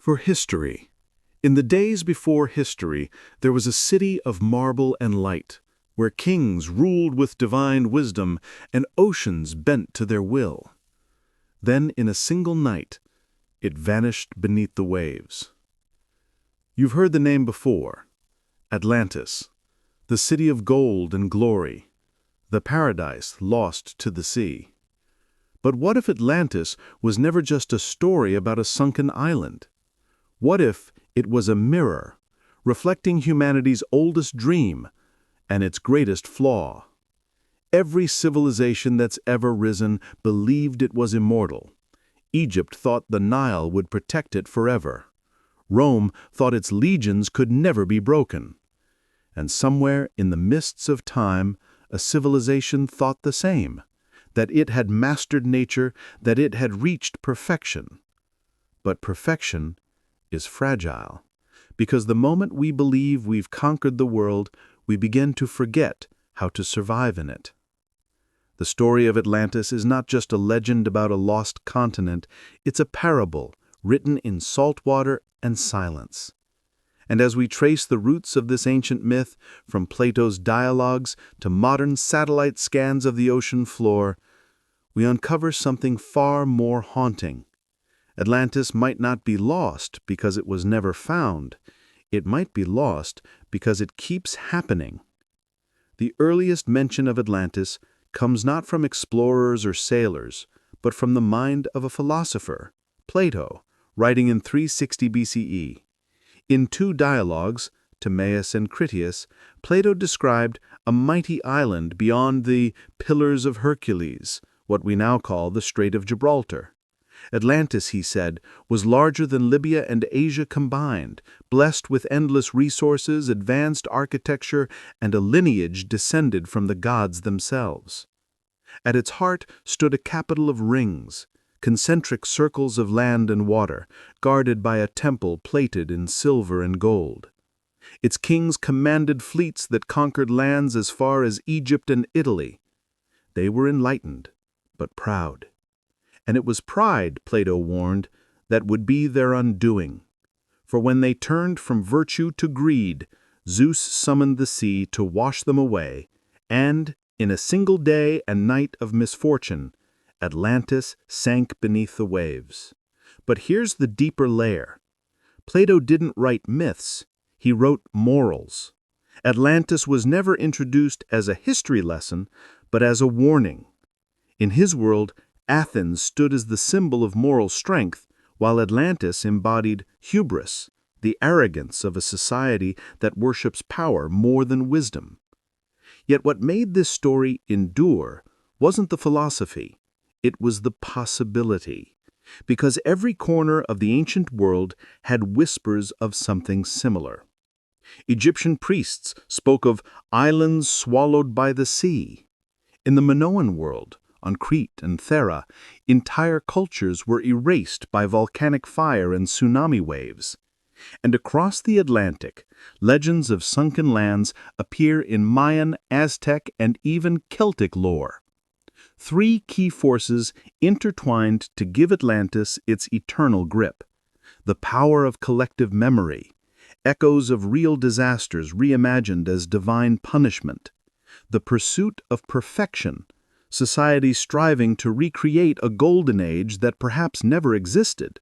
For history. In the days before history, there was a city of marble and light, where kings ruled with divine wisdom and oceans bent to their will. Then, in a single night, it vanished beneath the waves. You've heard the name before: Atlantis, the city of gold and glory, the paradise lost to the sea. But what if Atlantis was never just a story about a sunken island? What if it was a mirror, reflecting humanity's oldest dream and its greatest flaw? Every civilization that's ever risen believed it was immortal. Egypt thought the Nile would protect it forever. Rome thought its legions could never be broken. And somewhere in the mists of time, a civilization thought the same, that it had mastered nature, that it had reached perfection. But perfection is fragile, because the moment we believe we've conquered the world, we begin to forget how to survive in it. The story of Atlantis is not just a legend about a lost continent, it's a parable written in salt water and silence. And as we trace the roots of this ancient myth, from Plato's dialogues to modern satellite scans of the ocean floor, we uncover something far more haunting. Atlantis might not be lost because it was never found. It might be lost because it keeps happening. The earliest mention of Atlantis comes not from explorers or sailors, but from the mind of a philosopher, Plato, writing in 360 BCE. In two dialogues, Timaeus and Critias, Plato described a mighty island beyond the Pillars of Hercules, what we now call the Strait of Gibraltar. Atlantis, he said, was larger than Libya and Asia combined, blessed with endless resources, advanced architecture, and a lineage descended from the gods themselves. At its heart stood a capital of rings, concentric circles of land and water, guarded by a temple plated in silver and gold. Its kings commanded fleets that conquered lands as far as Egypt and Italy. They were enlightened, but proud. And it was pride, Plato warned, that would be their undoing. For when they turned from virtue to greed, Zeus summoned the sea to wash them away, and, in a single day and night of misfortune, Atlantis sank beneath the waves. But here's the deeper layer. Plato didn't write myths, he wrote morals. Atlantis was never introduced as a history lesson, but as a warning. In his world, Athens stood as the symbol of moral strength, while Atlantis embodied hubris, the arrogance of a society that worships power more than wisdom. Yet what made this story endure wasn't the philosophy, it was the possibility, because every corner of the ancient world had whispers of something similar. Egyptian priests spoke of islands swallowed by the sea. In the Minoan world, on Crete and Thera, entire cultures were erased by volcanic fire and tsunami waves. And across the Atlantic, legends of sunken lands appear in Mayan, Aztec, and even Celtic lore. Three key forces intertwined to give Atlantis its eternal grip: the power of collective memory, echoes of real disasters reimagined as divine punishment, the pursuit of perfection, society striving to recreate a golden age that perhaps never existed,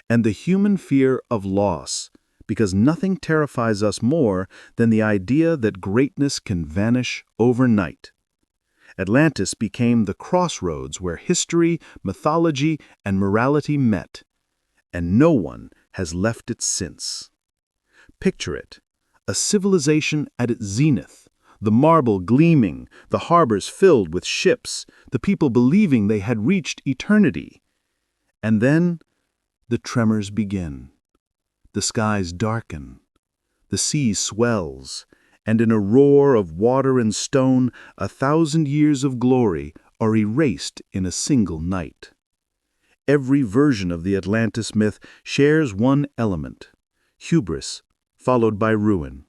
and the human fear of loss, because nothing terrifies us more than the idea that greatness can vanish overnight. Atlantis became the crossroads where history, mythology, and morality met, and no one has left it since. Picture it, a civilization at its zenith, the marble gleaming, the harbors filled with ships, the people believing they had reached eternity. And then the tremors begin. The skies darken. The sea swells, and in a roar of water and stone, 1,000 years of glory are erased in a single night. Every version of the Atlantis myth shares one element: hubris, followed by ruin.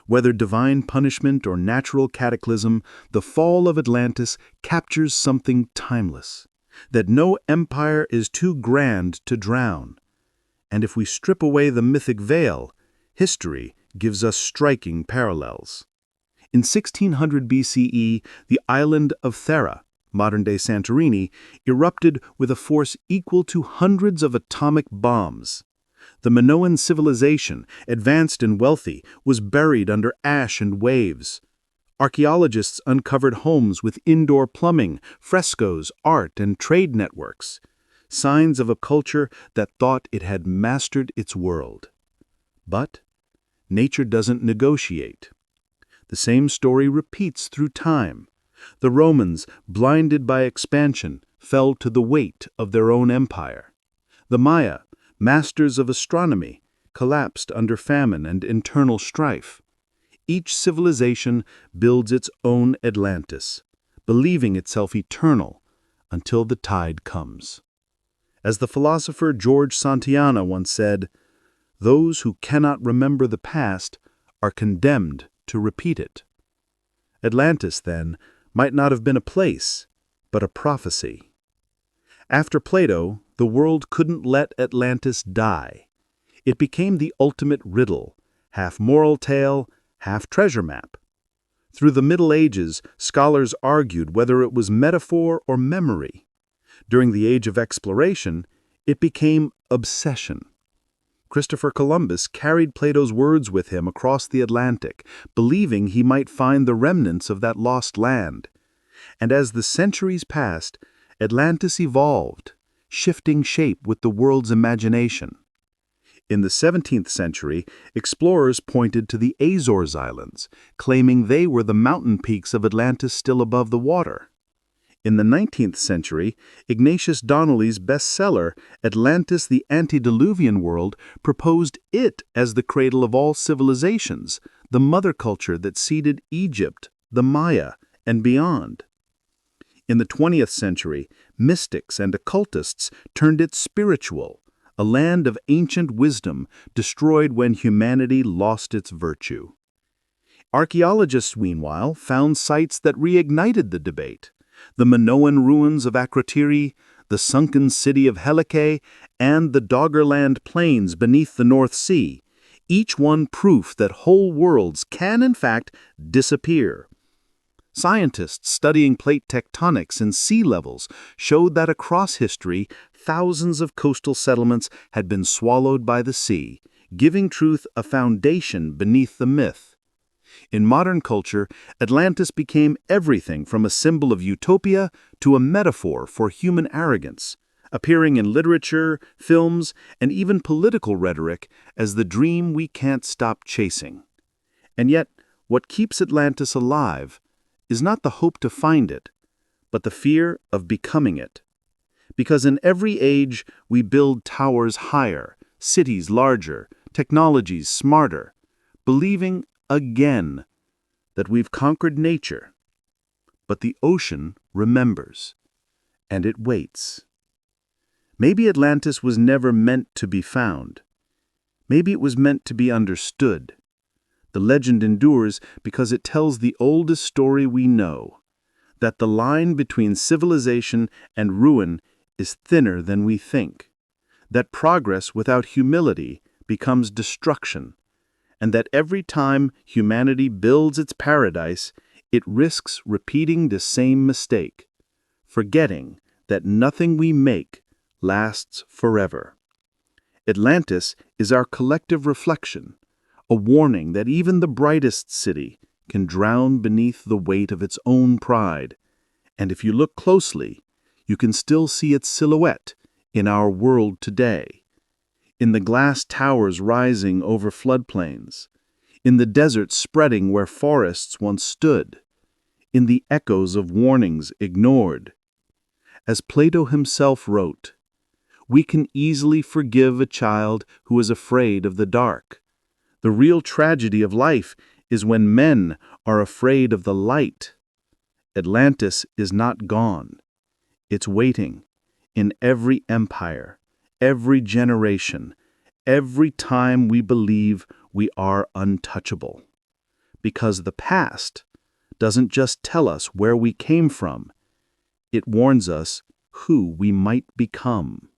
Whether divine punishment or natural cataclysm, the fall of Atlantis captures something timeless, that no empire is too grand to drown. And if we strip away the mythic veil, history gives us striking parallels. In 1600 BCE, the island of Thera, modern-day Santorini, erupted with a force equal to hundreds of atomic bombs. The Minoan civilization, advanced and wealthy, was buried under ash and waves. Archaeologists uncovered homes with indoor plumbing, frescoes, art, and trade networks, signs of a culture that thought it had mastered its world. But nature doesn't negotiate. The same story repeats through time. The Romans, blinded by expansion, fell to the weight of their own empire. The Maya, masters of astronomy, collapsed under famine and internal strife. Each civilization builds its own Atlantis, believing itself eternal until the tide comes. As the philosopher George Santayana once said, "Those who cannot remember the past are condemned to repeat it." Atlantis, then, might not have been a place, but a prophecy. After Plato, the world couldn't let Atlantis die. It became the ultimate riddle, half moral tale, half treasure map. Through the Middle Ages, scholars argued whether it was metaphor or memory. During the Age of Exploration, it became obsession. Christopher Columbus carried Plato's words with him across the Atlantic, believing he might find the remnants of that lost land. And as the centuries passed, Atlantis evolved, shifting shape with the world's imagination. In the 17th century, explorers pointed to the Azores Islands, claiming they were the mountain peaks of Atlantis still above the water. In the 19th century, Ignatius Donnelly's bestseller, Atlantis, the Antediluvian World, proposed it as the cradle of all civilizations, the mother culture that seeded Egypt, the Maya, and beyond. In the 20th century, mystics and occultists turned it spiritual, a land of ancient wisdom destroyed when humanity lost its virtue. Archaeologists, meanwhile, found sites that reignited the debate. The Minoan ruins of Akrotiri, the sunken city of Helike, and the Doggerland plains beneath the North Sea, each one proof that whole worlds can, in fact, disappear. Scientists studying plate tectonics and sea levels showed that across history, thousands of coastal settlements had been swallowed by the sea, giving truth a foundation beneath the myth. In modern culture, Atlantis became everything from a symbol of utopia to a metaphor for human arrogance, appearing in literature, films, and even political rhetoric as the dream we can't stop chasing. And yet, what keeps Atlantis alive is not the hope to find it, but the fear of becoming it. Because in every age, we build towers higher, cities larger, technologies smarter, believing again that we've conquered nature. But the ocean remembers, and it waits. Maybe Atlantis was never meant to be found. Maybe it was meant to be understood. The legend endures because it tells the oldest story we know, that the line between civilization and ruin is thinner than we think, that progress without humility becomes destruction, and that every time humanity builds its paradise, it risks repeating the same mistake, forgetting that nothing we make lasts forever. Atlantis is our collective reflection, a warning that even the brightest city can drown beneath the weight of its own pride, and if you look closely, you can still see its silhouette in our world today. In the glass towers rising over floodplains, in the desert spreading where forests once stood, in the echoes of warnings ignored. As Plato himself wrote, we can easily forgive a child who is afraid of the dark. The real tragedy of life is when men are afraid of the light. Atlantis is not gone. It's waiting in every empire, every generation, every time we believe we are untouchable. Because the past doesn't just tell us where we came from, it warns us who we might become.